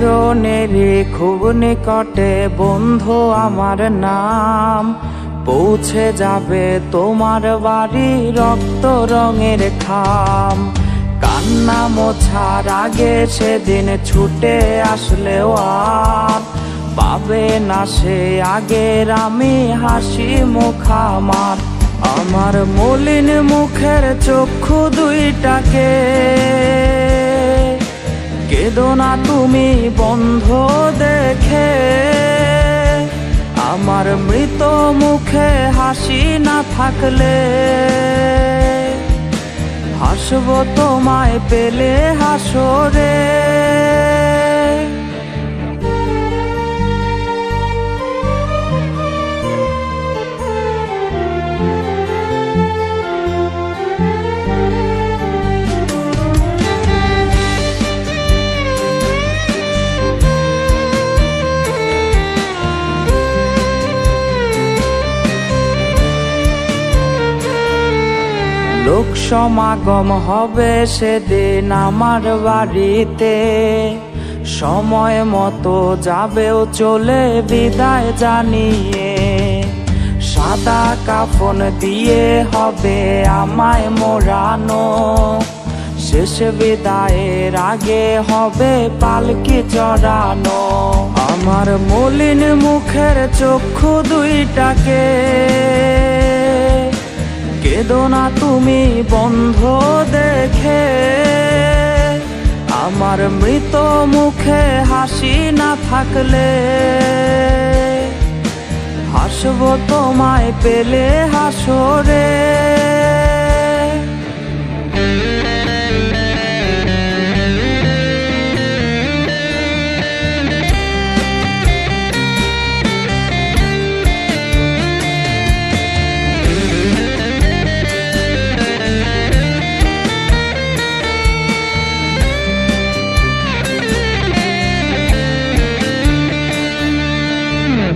মরণেরই খুব নিকটে বন্ধু আমার নাম, পৌঁছে যাবে তোমার বাড়ি রক্ত রঙের খাম। কান্না মোছার আগে সেদিন ছুটে আসলেও আর পাবে না সে আগের আমি হাসি মুখ আমার। আমার মলিন মুখের চক্ষু দুইটাকে কেঁদো না তুমি বন্ধ দেখে, আমার মৃত মুখে হাসি না থাকলে হাসবো তোমায় পেলে হাসরে। লোক সমাগম হবে সেদিন আমার বাড়িতে, সময় মতো যাবেও চলে বিদায় জানিয়ে। সাদা কাফন দিয়ে হবে আমায় মোড়ানো, শেষ বিদায়ের আগে হবে পালকি চড়ানো। আমার মলিন মুখের চক্ষু দুইটাকে কেঁদো না তুমি বন্ধ দেখে, আমার মৃত মুখে হাসি না থাকলে হাসবো তোমায় পেলে হাসরে।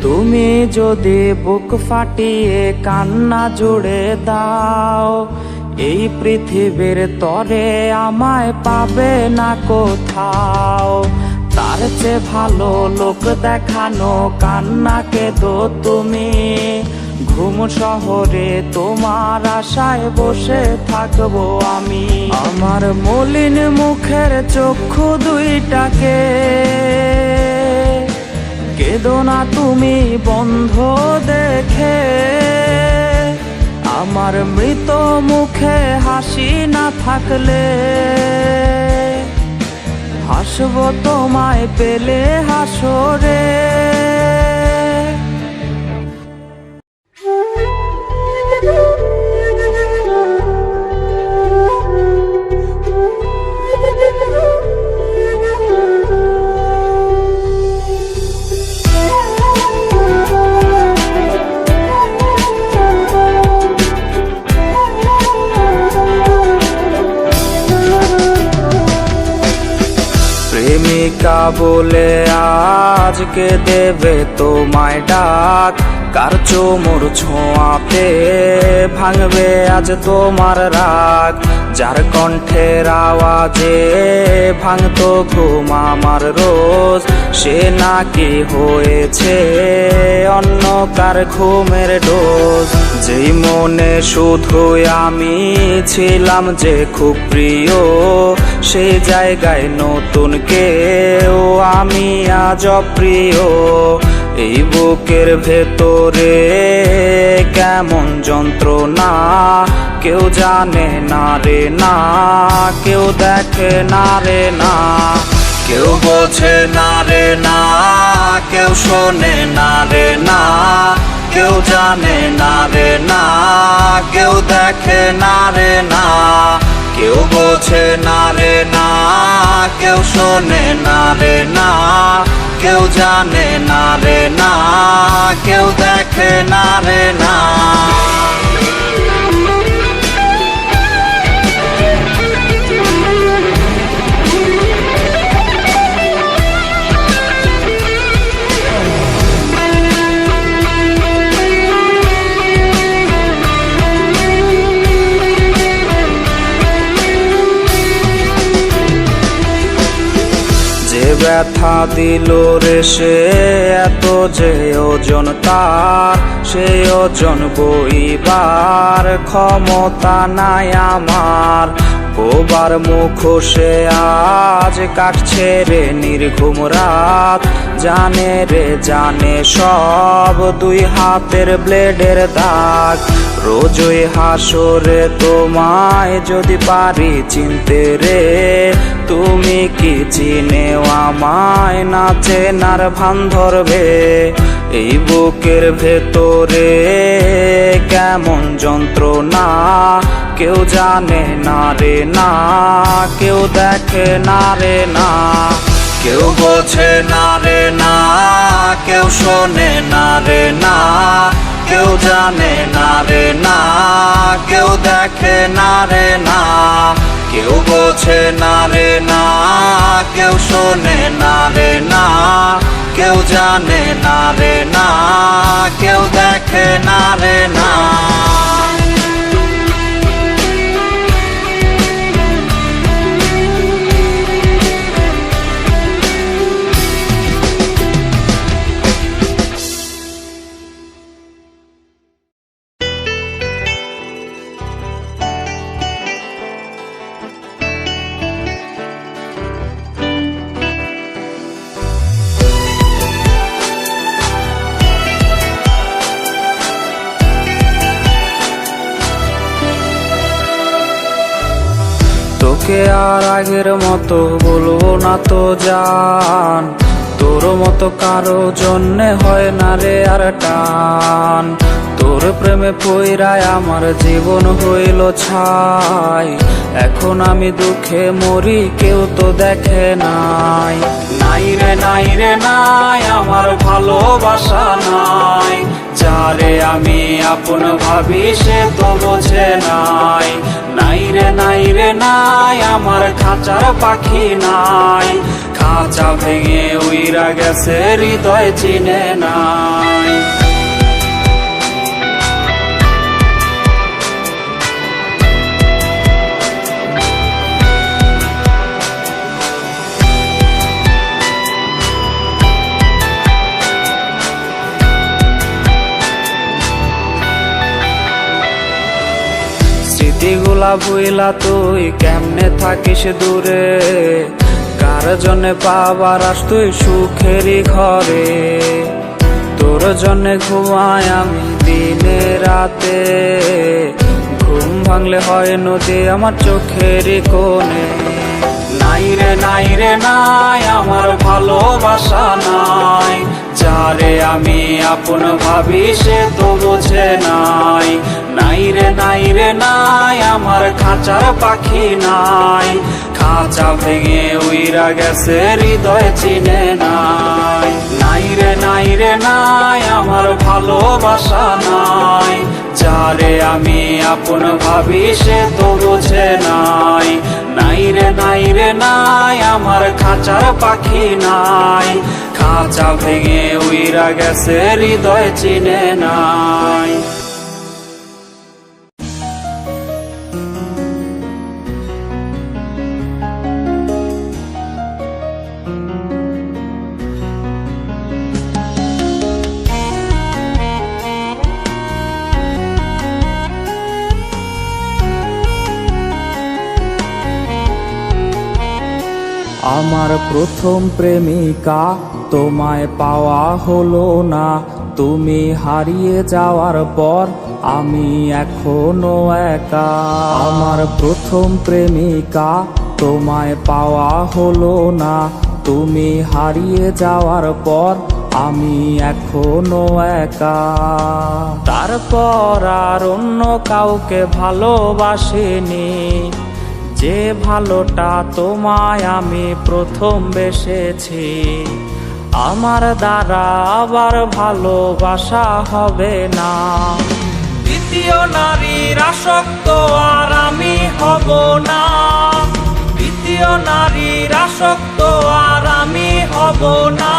তুমি যদি বুক ফাটিয়ে কান্না জুড়ে দাও, এই পৃথিবীর তরে আমায় পাবে না কোথাও। তার চেয়ে ভালো লোক দেখানো কান্নাকে দো তুমি, ঘুম শহরে তোমার আশায় বসে থাকবো আমি। আমার মলিন মুখের চক্ষু দুইটাকে কেঁদো না তুমি বন্ধ দেখে, আমার মৃত মুখে হাসি না থাকলে হাসবো তোমায় পেলে হাসরে। প্রেমিকা বলে আজকে দেবে তোমায় ডাক, কার চোমর ছোঁয়াতে ভাঙবে আজ তোমার রাগ। যার কণ্ঠের আওয়াজে ভাঙতো ঘুম আমার রোজ, সে নাকি হয়েছে অন্য কার ঘুমের ডোজ। যেই মনে শুধুই আমি ছিলাম যে খুব প্রিয়, সেই জায়গায় নতুন কেউ আমি আজ অপ্রিয়। এই বুকের ভেতরে কেমন যন্ত্রণা কেউ জানে না রে না, কেউ দেখে না রে না, কেউ বোঝে না রে না, কেউ শোনে না রে না, কেউ জানে না রে না, কেউ দেখে না রে না, কেউ বোঝে না রে না, কেউ শোনে না রে না, কেউ জানে না রে না, কেউ দেখে না রে না। ব্যথা দিল রে সে, এত যে ওজন তার, সেই ওজন বইবার ক্ষমতা নাই আমার। বোবার মুখোশে আজ কাটছে রে নির্ঘুম রাত, জানে রে জানে সব দুই হাতের ব্লেডের দাগ। রোজই হাসরে তোমায় যদি পারি চিনতে রে, তুমি কি চিনেও আমায় না চেনার ভান ধরবে? এই বুকের ভেতরে কেমন যন্ত্রণা, কেউ জানে না রে না, কেউ দেখে না রে না, কেউ বোঝে না রে না, কেউ শোনে না রে না, কেউ জানে না রে না, কেউ দেখে না রে না, কেউ বোঝে না রে না, কেউ শোনে না রে না, কেউ জানে না রে না, কেউ দেখে না রে না। তোকে আর আগের মতো বলবো না তো জান, তোর মতো কারো জন্যে হয় না রে আর টান। তোর প্রেমে পইরায় আমার জীবন হইল ছাই, এখন আমি দুঃখে মরি কেউ তো দেখে নাই। নাই রে নাই রে নাই, আমার ভালোবাসা নাই, যারে আমি আপন ভাবি সে তো বোঝে নাই। নাই রে নাই রে নাই, আমার খাঁচার পাখি নাই, খাঁচা ভেঙে উইরা গেছে হৃদয় চিনে নাই। স্মৃতিগুলা ভুইলা তুই কেমনে থাকিস দূরে, কার জন্যে পাবার আস তুই সুখেরই ঘরে। তোর জন্যে ঘুমাই আমি দিনে রাতে, ঘুম ভাঙলে হয় নদী আমার চোখেরই কোণে। নাই রে নাই রে নাই, আমার ভালোবাসা নাই, যারে আমি আপন ভাবি সে তো বোঝে নাই। নাই রে নাই রে নাই, আমার খাঁচার পাখি নাই, খাঁচা ভেঙে উইরা গেছে হৃদয় চিনে নাই। নাই রে নাই রে নাই, আমার ভালোবাসা নাই, যারে আমি আপন ভাবি সে তো বোঝে নাই। নাই রে নাই রে নাই, আমার খাঁচার পাখি নাই, খাঁচা ভেঙে উইরা গেছে হৃদয় চিনে নাই। আমার প্রথম প্রেমিকা তোমায় পাওয়া হলো না, তুমি হারিয়ে যাওয়ার পর আমি এখনো একা। আমার প্রথম প্রেমিকা তোমায় পাওয়া হলো না, তুমি হারিয়ে যাওয়ার পর আমি এখনো একা। তারপর আর অন্য কাউকে ভালোবাসিনি, যে ভালোটা তোমায় আমি প্রথম বেসেছি। আমার দ্বারা আবার ভালোবাসা হবে না, দ্বিতীয় নারীর আসক্ত আর আমি হব না। দ্বিতীয় নারীর আসক্ত আর আমি হব না।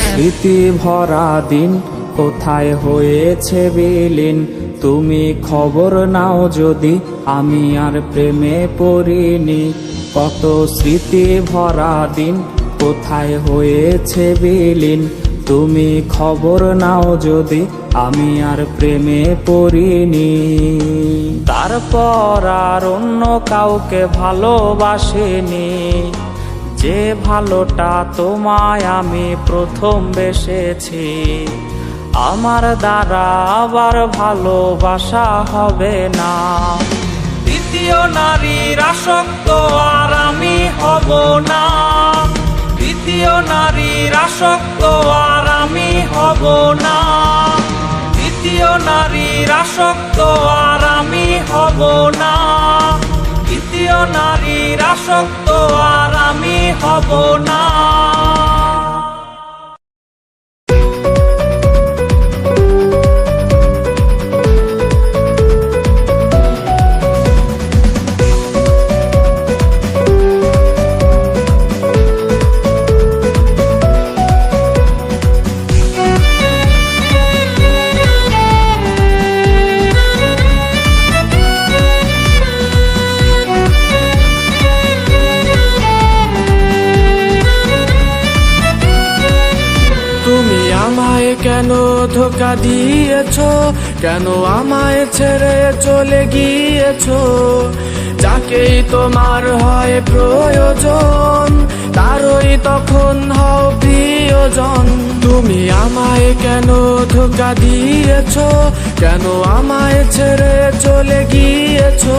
স্মৃতি ভরা দিন কোথায় হয়েছে বিলীন, তুমি খবর নাও যদি আমি আর প্রেমে পড়িনি। কত স্মৃতি ভরা দিন কোথায় হয়েছে বিলীন, তুমি খবর নাও যদি আমি আর প্রেমে পড়িনি। তারপর আর অন্য কাউকে ভালোবাসিনি, যে ভালোটা তোমায় আমি প্রথম বেসেছি। আমার দ্বারা আবার ভালোবাসা হবে না, দ্বিতীয় নারীর আসক্ত আর আমি হব না। দ্বিতীয় নারীর আসক্ত আর আমি হব না। দ্বিতীয় নারীর আসক্ত আর আমি হব না। দ্বিতীয় নারীর আসক্ত আর আমি হব না। কেন ধোঁকা দিয়েছো, কেন আমায় ছেড়ে চলে গিয়েছো? যাকেই তোমার হয় প্রয়োজন তারই তখন হও প্রিয়জন। তুমি আমায় কেন ধোঁকা দিয়েছো, কেন আমায় ছেড়ে চলে গিয়েছো?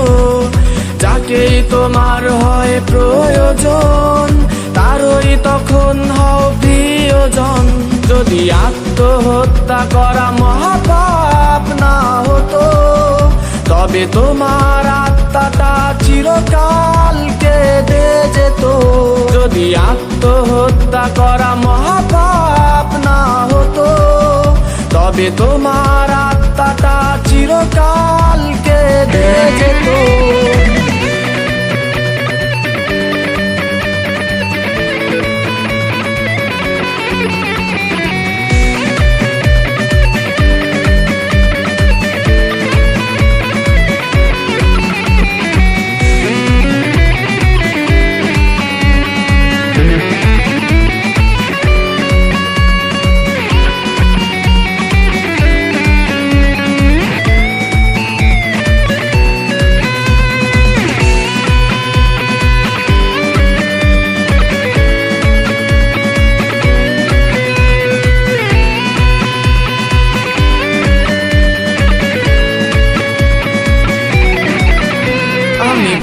যাকেই তোমার হয় প্রয়োজন তারই তখন হও প্রিয়জন। যদি আত্মহত্যা করা মহাপাপ না হতো, তবে তোমার আত্মাটা চিরকাল কেঁদে যেত। যদি আত্মহত্যা করা মহাপাপ না হতো, তবে তোমার আত্মাটা চিরকাল কেঁদে যেত।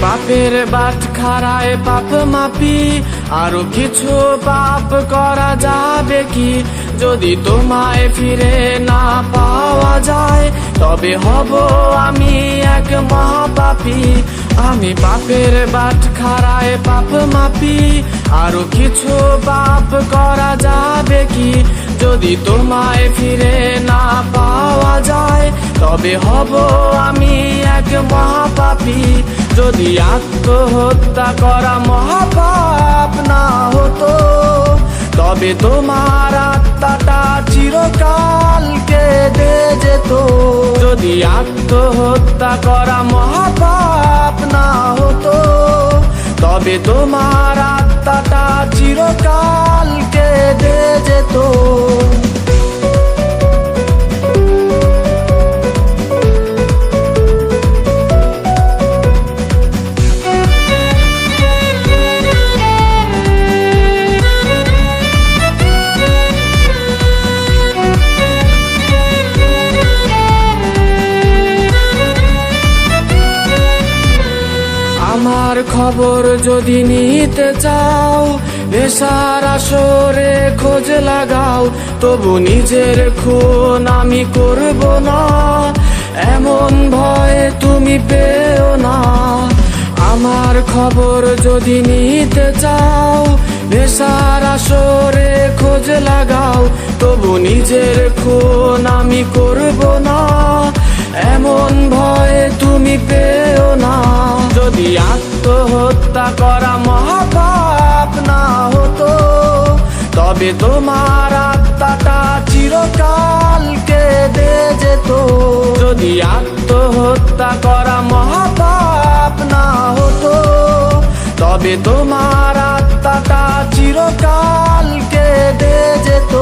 পাপের বাট খারায় পাপ মাপি, আরো কিছু পাপ করা যাবে কি? যদি তোমায় ফিরে না পাওয়া যায়, তবে হব আমি এক মহাপাপী। আমি পাপের বাট খারায় পাপ মাপি, আরো কিছু পাপ করা যাবে কি? যদি তোমায় ফিরে না পাওয়া যায়, তবে হব আমি এক মহাপাপী। যদি আত্মহত্যা করা মহাপাপ না হতো, তবে তোমার আত্মাটা চিরকাল কেঁদে যেত। যদি আত্মহত্যা করা মহাপাপ না হতো, তবে তোমার আত্মাটা চিরকাল কেঁদে যেত। আমার খবর যদি নিতে চাও, নেশার আসরে খোঁজ লাগাও, তবু নিজের খুন আমি করব না, এমন ভয় তুমি পেও না। আমার খবর যদি নিতে চাও, নেশার আসরে খোঁজ লাগাও, তবু নিজের খুন আমি করব না, এমন ভয় তুমি পেও না। যদি আত্মহত্যা করা মহাপাপ না হতো, তবে তোমার আত্মাটা চিরকাল কেঁদে যেত। যদি আত্মহত্যা করা মহাপাপ না হতো, তবে তোমার আত্মাটা চিরকাল কেঁদে যেত।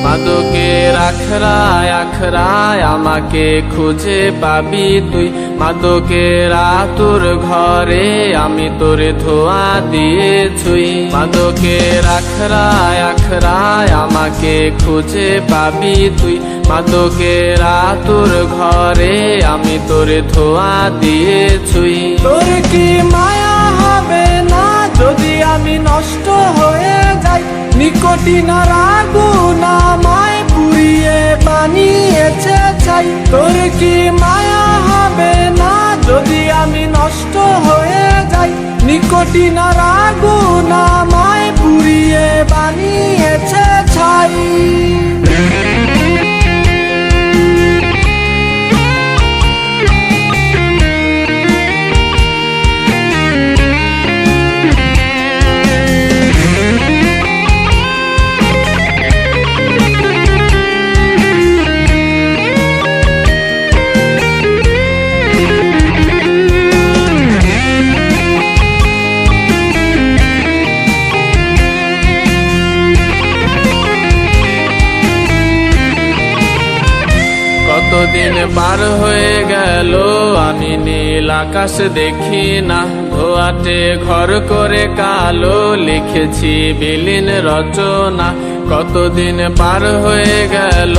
মাদকের আখড়ায় আখড়ায় আমাকে খুঁজে পাবি তুই। মাদকের আতুর ঘরে আমি তোরে ধোয়া দিয়ে ছুই। মাদকের আখড়ায় আখড়ায় আমাকে খুঁজে পাবি তুই। মাদকের আতুর ঘরে আমি তোরে ধোয়া দিয়ে ছুই। তোর কি মায়া হবে না যদি আমি নষ্ট হয়ে যাই? নিকোটিন আর আগুন আমায় পুড়িয়ে বানিয়েছে ছাই। তোর কি মায়া হবে না যদি আমি নষ্ট হয়ে যাই? নিকোটিন আর আগুন আমায় পুড়িয়ে বানিয়েছে ছাই। কতদিন পার হয়ে গেল আমি নীল আকাশ দেখি না। ধোয়াটে ঘর করে কালো লিখেছি বিলীন রচনা। কতদিন পার হয়ে গেল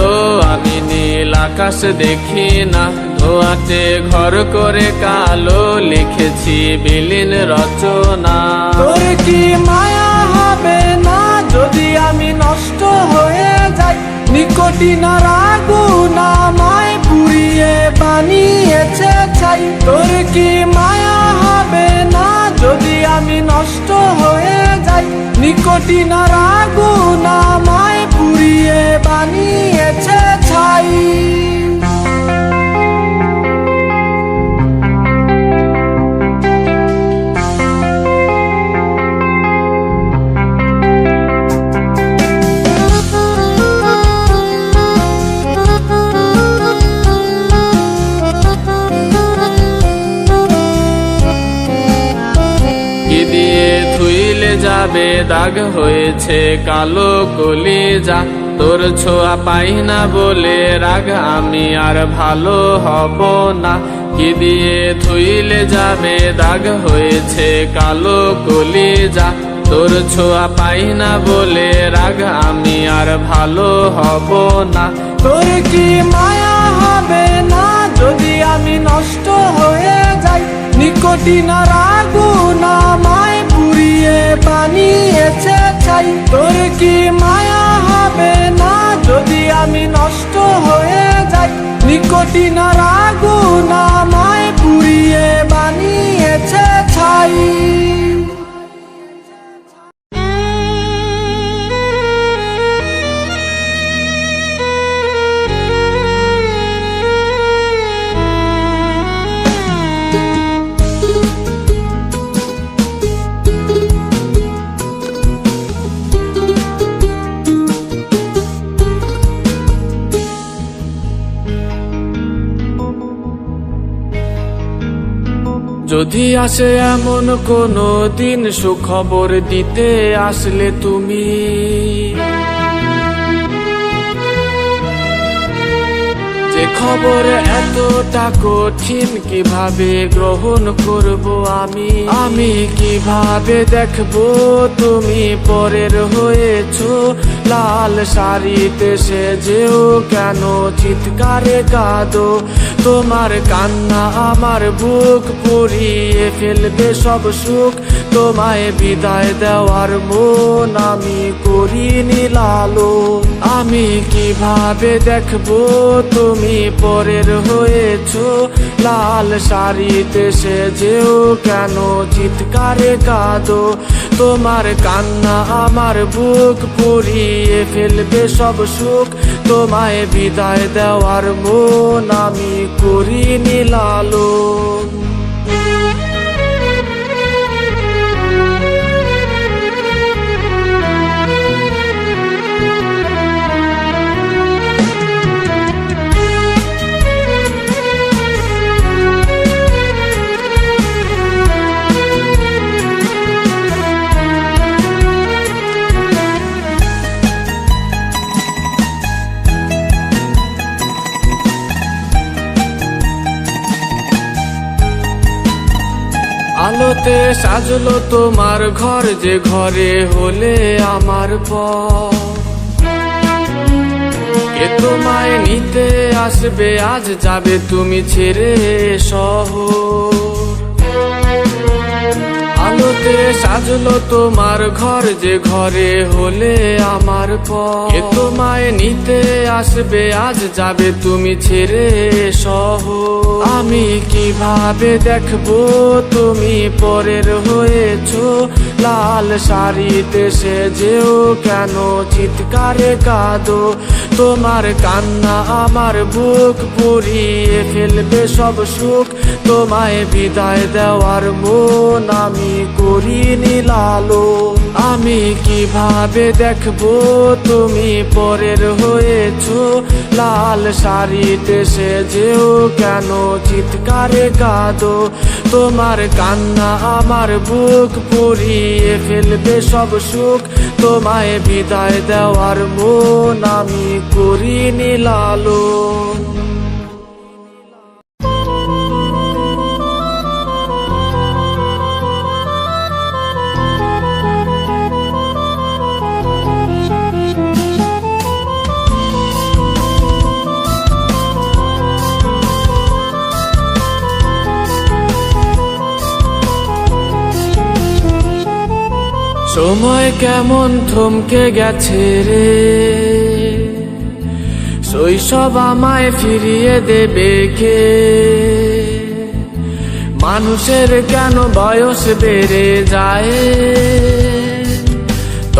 আমি নীল আকাশ দেখি না। ধোয়াটে ঘর করে কালো লিখেছি বিলীন রচনা। তোর কি মায়া হবে না যদি আমি নষ্ট হয়ে যাই? নিকোটিন আর আগুন আমায় পুড়িয়ে বানিয়েছে ছাই। তোর কি মায়া হবে না যদি আমি নষ্ট হয়ে যাই? নিকোটিন আর আগুন আমায় পুড়িয়ে বানিয়েছে ছাই। যাবে দাগ হয়েছে কালো কলিজা। তোর ছোঁয়া পাই না বলে রাগ আমি আর ভালো হব না। কি দিয়ে ধুইলে যাবে দাগ হয়েছে কালো কলিজা। তোর ছোঁয়া পাই না বলে রাগ আমি আর ভালো হব না। তোর কি মায়া হবে না যদি আমি নষ্ট হয়ে যাই? নিকোটিন আর আগুন আমায় পুড়িয়ে বানিয়েছে ছাই। তোর কি মায়া হবে না যদি আমি নষ্ট হয়ে যাই? নিকোটিন আর আগুন আমায় পুড়িয়ে বানিয়েছে ছাই। যদি আসে এমন কোনো দিন সুখবর দিতে আসলে তুমি, যে খবর এতটা কঠিন কিভাবে গ্রহণ করব আমি কিভাবে দেখবো তুমি পরের হয়েছো? লাল শাড়িতে সেজেও কেন চিৎকারে কাঁদো? তোমার কান্না আমার বুক পুড়িয়ে ফেলবে সব সুখ। তোমায় বিদায় দেওয়ার মন আমি করিনি লালো। আমি কিভাবে দেখবো তুমি তুমি পরের হয়েছো, লাল শাড়িতে সেজেও কেন চিৎকারে কাঁদো? তোমার কান্না আমার বুক পুড়িয়ে ফেলবে সব সুখ, তোমায় বিদায় দেওয়ার মন আমি করিনি লালন। আলোতে সাজলো তোমার ঘর, যে ঘরে হলে আমার পর। কে তোমায় নিতে আসবে, আজ যাবে তুমি ছেড়ে শহর। আলোতে সাজলো তোমার ঘর, যে ঘরে হলে আমার পর। কে তোমায় নিতে আসবে, আজ যাবে তুমি ছেড়ে শহর। আমি কিভাবে দেখবো তুমি পরের হয়েছো, লাল শাড়িতে সেজেও কেন চিৎকারে কাঁদো? তোমার কান্না আমার বুক পুড়িয়ে ফেলবে সব সুখ, তোমায় বিদায় দেওয়ার মন আমি করিনি লালন। আমি কিভাবে দেখবো তুমি পরের হয়েছো, লাল শাড়িতে সেজেও কেন চিৎকারে কাঁদো? তোমার কান্না আমার বুক পুড়িয়ে ফেলবে সব সুখ, তোমায় বিদায় দেওয়ার মন আমি করিনি লালন। সময় কেমন থমকে গেছে রে, শৈশব আমায় ফিরিয়ে দেবে কে? মানুষের কেন বয়স বেড়ে যায়,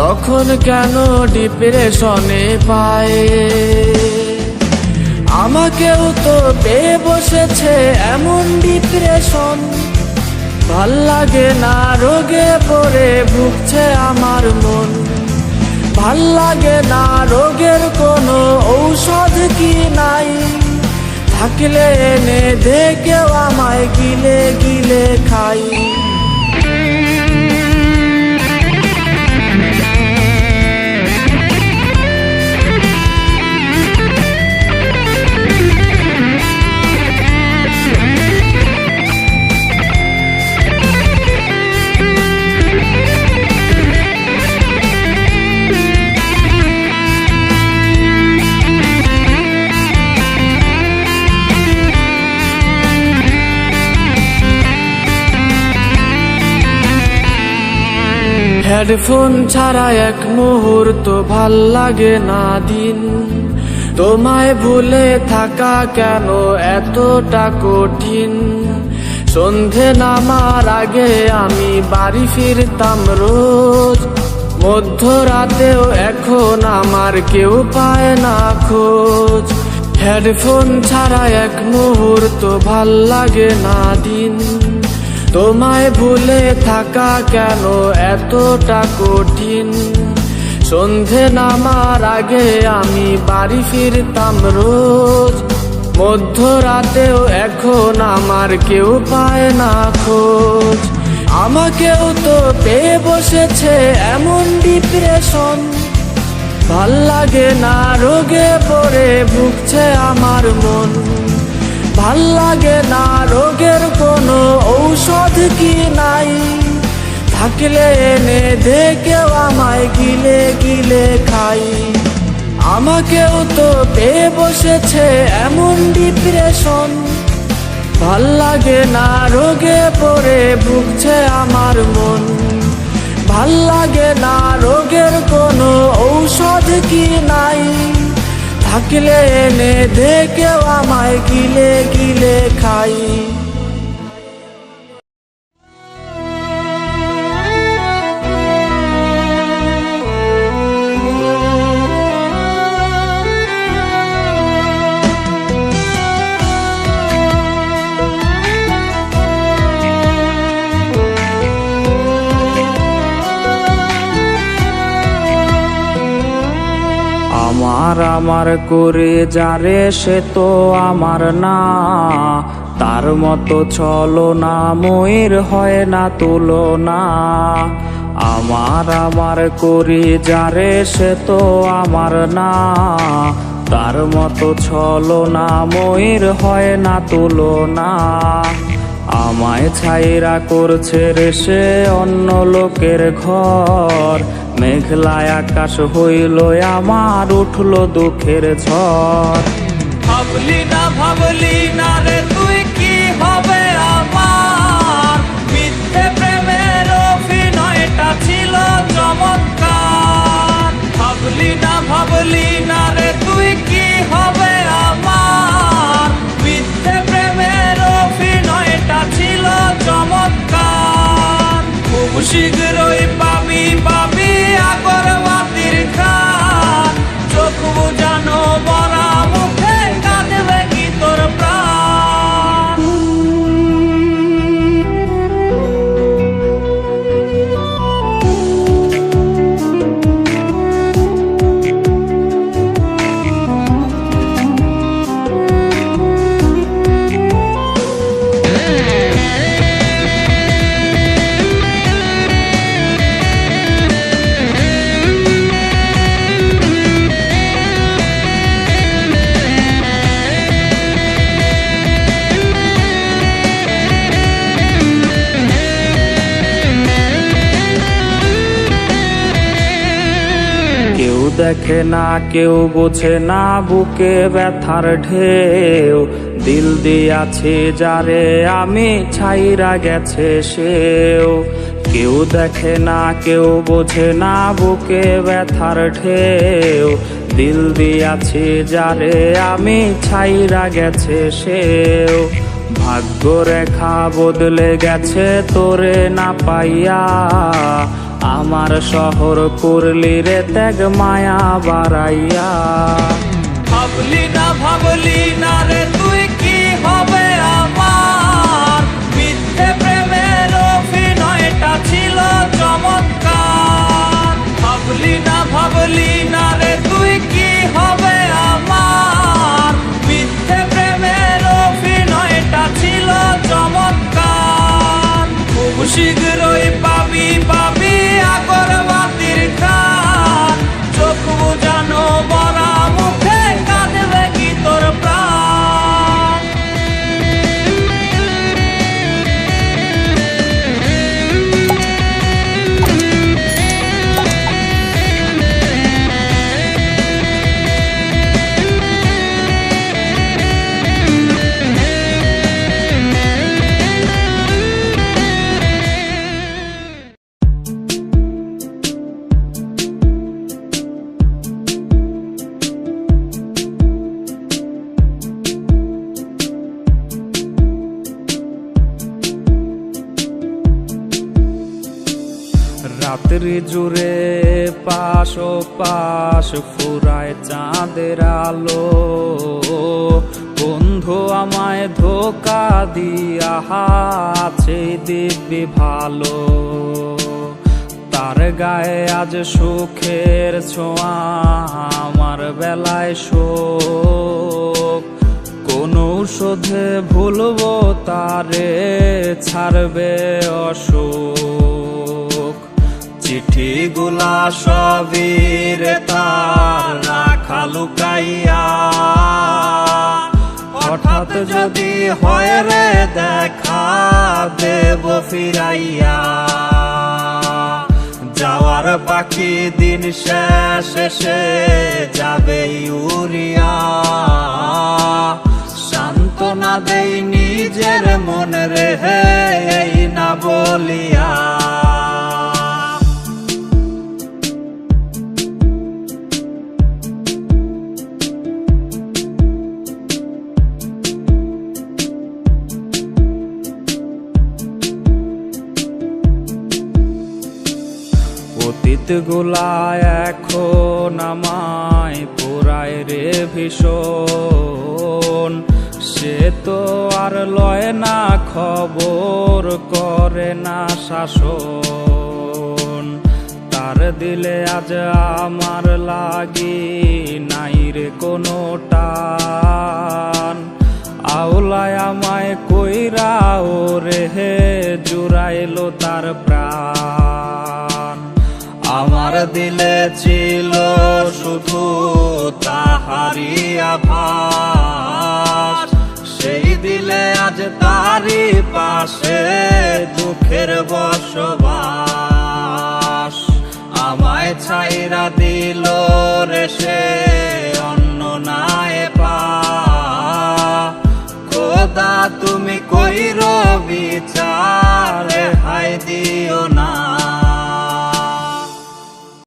তখন কেন ডিপ্রেশনে পায়? আমাকেও তো পেয়ে বসেছে এমন ডিপ্রেশন, ভাল লাগে না রোগে পড়ে ভুগছে আমার মন। ভাল লাগে না রোগের কোনো ঔষধ কি নাই, থাকলে এনে দে কেউ আমায় গিলে গিলে খাই। হেডফোন ছাড়া এক মুহূর্ত ভাল লাগে না দিন, তোমায় ভুলে থাকা কেন এতটা কঠিন? সন্ধে নামার আগে আমি বাড়ি ফিরতাম রোজ, মধ্যরাতেও এখন আমার কেউ পায় না খোঁজ। হেডফোন ছাড়া এক মুহূর্ত ভাল লাগে না দিন, তোমায় ভুলে থাকা কেন এতটা কঠিন? সন্ধে নামার আগে আমি বাড়ি ফিরতাম রোজ, মধ্যরাতেও এখন আমার কেউ পায় না খোঁজ। আমাকেও তো পেয়ে বসেছে এমন ডিপ্রেশন, ভাল লাগে না রোগে পড়ে ভুগছে আমার মন। ভাল লাগে না রোগের কোনো ঔষধ কি নাই, থাকলে এনে দে কেউ আমায় গিলে গিলে খাই। আমাকেও তো পেয়ে বসেছে এমন ডিপ্রেশন, ভাল লাগে না রোগে পড়ে ভুগছে আমার মন। ভাল লাগে না রোগের কোনো ঔষধ কি নাই, ডাকলে এনে দেখেও আমায় গিলে গিলে খাই। আমার আমার করে যারে সে তো আমার না, তার মতো চলো না ময়ূর হয় না তুলনা। আমার আমার করে যারে সে তো আমার না, তার মতো চলো না ময়ূর হয় না তুলনা। আমায় ছাইরা করছে রে সে অন্য লোকের ঘর, মেঘলায় আকাশ হইল আমার উঠলো দুঃখের ঝড়। ভাবলি না রে তুই কি হবে আমার, মিথ্যে প্রেমের অভিনয়টা ছিল চমৎকার। ভাবলি না রে তুই কি হবে আমার, মিথ্যে প্রেমের অভিনয়টা ছিল চমৎকার। খুব শীঘ্রই পাবি আগরবাতির খান, চোখ বুঝানো মরা মুখে কাঁদবে কি তোর প্রাণ। কেউ দেখে না কেউ বোঝে না বুকে ব্যথার ঢেউ, দিল দিয়াছে যারে আমি ছাইরা গেছে সেও। কেউ দেখে না কেউ বোঝে না বুকে ব্যথার ঢেউ, দিল দিয়াছে যারে আমি ছাইরা গেছে সেও। ভাগ্য রেখা বদলে গেছে তোরে না পাইয়া, আমার শহর করলি রে ত্যাগ মায়া বাড়াইয়া। ভাবলি না রে তুই কি হবে আমার, মিথ্যে প্রেমের অভিনয়টা ছিল চমৎকার। ভাবলি না রে তুই কি হবে আমার, মিথ্যে প্রেমের অভিনয়টা ছিল চমৎকার। খুব শীঘ্রই পাবি আগরবাতির খান, চোখ বুঝানো মরা মুখে কাঁদবে কি তোর প্রাণ। রাত্রি জুড়ে পাশ ও পাশ ফুরায় চাঁদের আলো, বন্ধু আমায় ধোকা দিয়া আছে দিব্যি ভালো। তার গায়ে আজ সুখের ছোঁয়া, আমার বেলায় শোক। কোন ঔষধে ভুলবো তারে, ছাড়বে অসুখ। চিঠিগুলা সবই রে তার রাখা লুকাইয়া, হঠাৎ যদি হয় রে দেখা দেব ফিরাইয়া। যাওয়ার বাকি দিন শেষে যাবে উড়িয়া, সান্ত্বনা দেই নিজের মনে রে এই না বলিয়া। অতীত গুলা এখন আমায় পুরায় রে ভীষণ, সে তো আর লয় না খবর, করে না শাসন। তার দিলে আজ আমার লাগি নাই রে কোনো টান, আওলায় আমায় কইরা ও রে হে জুড়াইলো তার প্রাণ। আমার দিলে ছিল শুধু তাহারি আভাস, সেই দিলে আজ তারি পাশে দুঃখের বসবাস। আমায় ছাইরা দিল রে সে অন্য নাই পা, খোদা তুমি কইরো বিচার, হাই দিও না।